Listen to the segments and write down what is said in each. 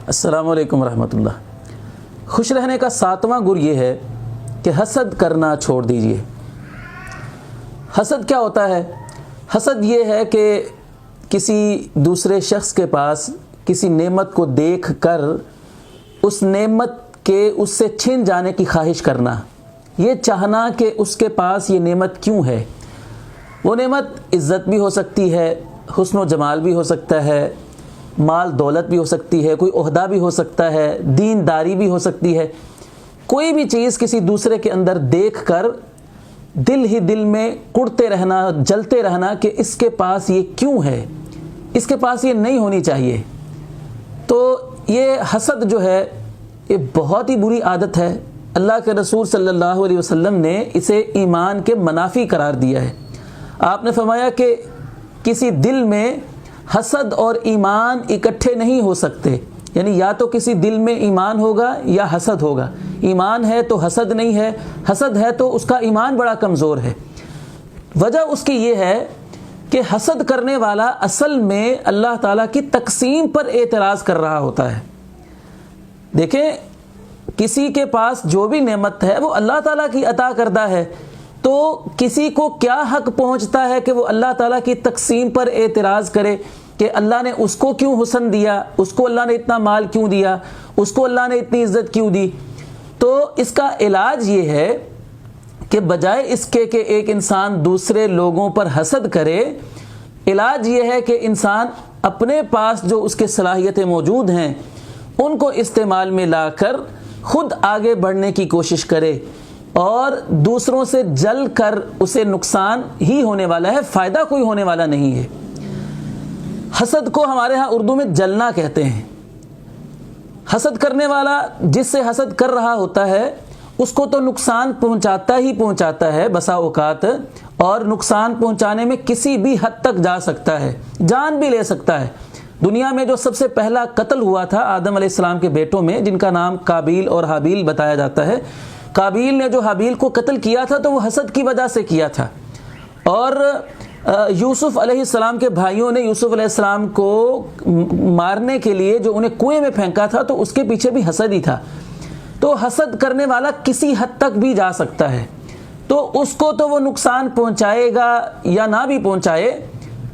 السلام علیکم ورحمۃ اللہ۔ خوش رہنے کا 7واں گر یہ ہے کہ حسد کرنا چھوڑ دیجئے۔ حسد کیا ہوتا ہے؟ حسد یہ ہے کہ کسی دوسرے شخص کے پاس کسی نعمت کو دیکھ کر اس نعمت کے اس سے چھن جانے کی خواہش کرنا، یہ چاہنا کہ اس کے پاس یہ نعمت کیوں ہے۔ وہ نعمت عزت بھی ہو سکتی ہے، حسن و جمال بھی ہو سکتا ہے، مال دولت بھی ہو سکتی ہے، کوئی عہدہ بھی ہو سکتا ہے، دینداری بھی ہو سکتی ہے۔ کوئی بھی چیز کسی دوسرے کے اندر دیکھ کر دل ہی دل میں کڑتے رہنا، جلتے رہنا کہ اس کے پاس یہ کیوں ہے، اس کے پاس یہ نہیں ہونی چاہیے۔ تو یہ حسد جو ہے یہ بہت ہی بری عادت ہے۔ اللہ کے رسول صلی اللہ علیہ وسلم نے اسے ایمان کے منافی قرار دیا ہے۔ آپ نے فرمایا کہ کسی دل میں حسد اور ایمان اکٹھے نہیں ہو سکتے، یعنی یا تو کسی دل میں ایمان ہوگا یا حسد ہوگا۔ ایمان ہے تو حسد نہیں ہے، حسد ہے تو اس کا ایمان بڑا کمزور ہے۔ وجہ اس کی یہ ہے کہ حسد کرنے والا اصل میں اللہ تعالیٰ کی تقسیم پر اعتراض کر رہا ہوتا ہے۔ دیکھیں، کسی کے پاس جو بھی نعمت ہے وہ اللہ تعالیٰ کی عطا کردہ ہے، تو کسی کو کیا حق پہنچتا ہے کہ وہ اللہ تعالیٰ کی تقسیم پر اعتراض کرے کہ اللہ نے اس کو کیوں حسن دیا، اس کو اللہ نے اتنا مال کیوں دیا، اس کو اللہ نے اتنی عزت کیوں دی۔ تو اس کا علاج یہ ہے کہ بجائے اس کے کہ ایک انسان دوسرے لوگوں پر حسد کرے، علاج یہ ہے کہ انسان اپنے پاس جو اس کے صلاحیتیں موجود ہیں ان کو استعمال میں لا کر خود آگے بڑھنے کی کوشش کرے، اور دوسروں سے جل کر اسے نقصان ہی ہونے والا ہے، فائدہ کوئی ہونے والا نہیں ہے۔ حسد کو ہمارے ہاں اردو میں جلنا کہتے ہیں۔ حسد کرنے والا جس سے حسد کر رہا ہوتا ہے اس کو تو نقصان پہنچاتا ہی پہنچاتا ہے بسا اوقات، اور نقصان پہنچانے میں کسی بھی حد تک جا سکتا ہے، جان بھی لے سکتا ہے۔ دنیا میں جو سب سے پہلا قتل ہوا تھا آدم علیہ السلام کے بیٹوں میں، جن کا نام قابیل اور حابیل بتایا جاتا ہے، قابیل نے جو حابیل کو قتل کیا تھا تو وہ حسد کی وجہ سے کیا تھا، اور یوسف علیہ السلام کے بھائیوں نے یوسف علیہ السلام کو مارنے کے لیے جو انہیں کنویں میں پھینکا تھا تو اس کے پیچھے بھی حسد ہی تھا۔ تو حسد کرنے والا کسی حد تک بھی جا سکتا ہے، تو اس کو تو وہ نقصان پہنچائے گا یا نہ بھی پہنچائے،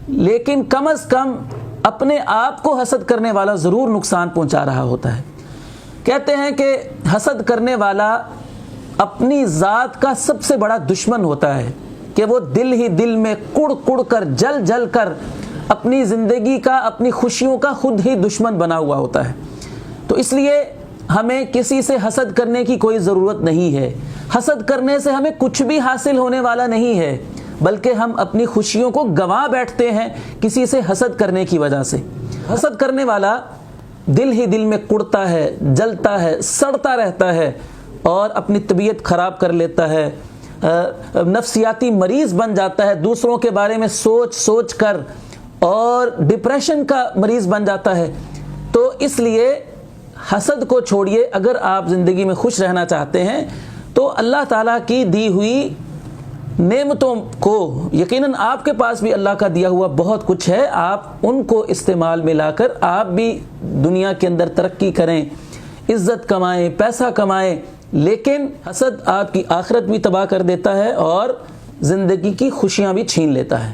لیکن کم از کم اپنے آپ کو حسد کرنے والا ضرور نقصان پہنچا رہا ہوتا ہے۔ کہتے ہیں کہ حسد کرنے والا اپنی ذات کا سب سے بڑا دشمن ہوتا ہے، کہ وہ دل ہی دل میں کڑ کڑ کر جل جل کر اپنی زندگی کا، اپنی خوشیوں کا خود ہی دشمن بنا ہوا ہوتا ہے۔ تو اس لیے ہمیں کسی سے حسد کرنے کی کوئی ضرورت نہیں ہے۔ حسد کرنے سے ہمیں کچھ بھی حاصل ہونے والا نہیں ہے، بلکہ ہم اپنی خوشیوں کو گنوا بیٹھتے ہیں کسی سے حسد کرنے کی وجہ سے۔ حسد کرنے والا دل ہی دل میں کڑتا ہے، جلتا ہے، سڑتا رہتا ہے، اور اپنی طبیعت خراب کر لیتا ہے، نفسیاتی مریض بن جاتا ہے، دوسروں کے بارے میں سوچ سوچ کر، اور ڈپریشن کا مریض بن جاتا ہے۔ تو اس لیے حسد کو چھوڑیے۔ اگر آپ زندگی میں خوش رہنا چاہتے ہیں تو اللہ تعالیٰ کی دی ہوئی نعمتوں کو، یقیناً آپ کے پاس بھی اللہ کا دیا ہوا بہت کچھ ہے، آپ ان کو استعمال میں لا کر آپ بھی دنیا کے اندر ترقی کریں، عزت کمائیں، پیسہ کمائیں۔ لیکن حسد آپ کی آخرت بھی تباہ کر دیتا ہے اور زندگی کی خوشیاں بھی چھین لیتا ہے۔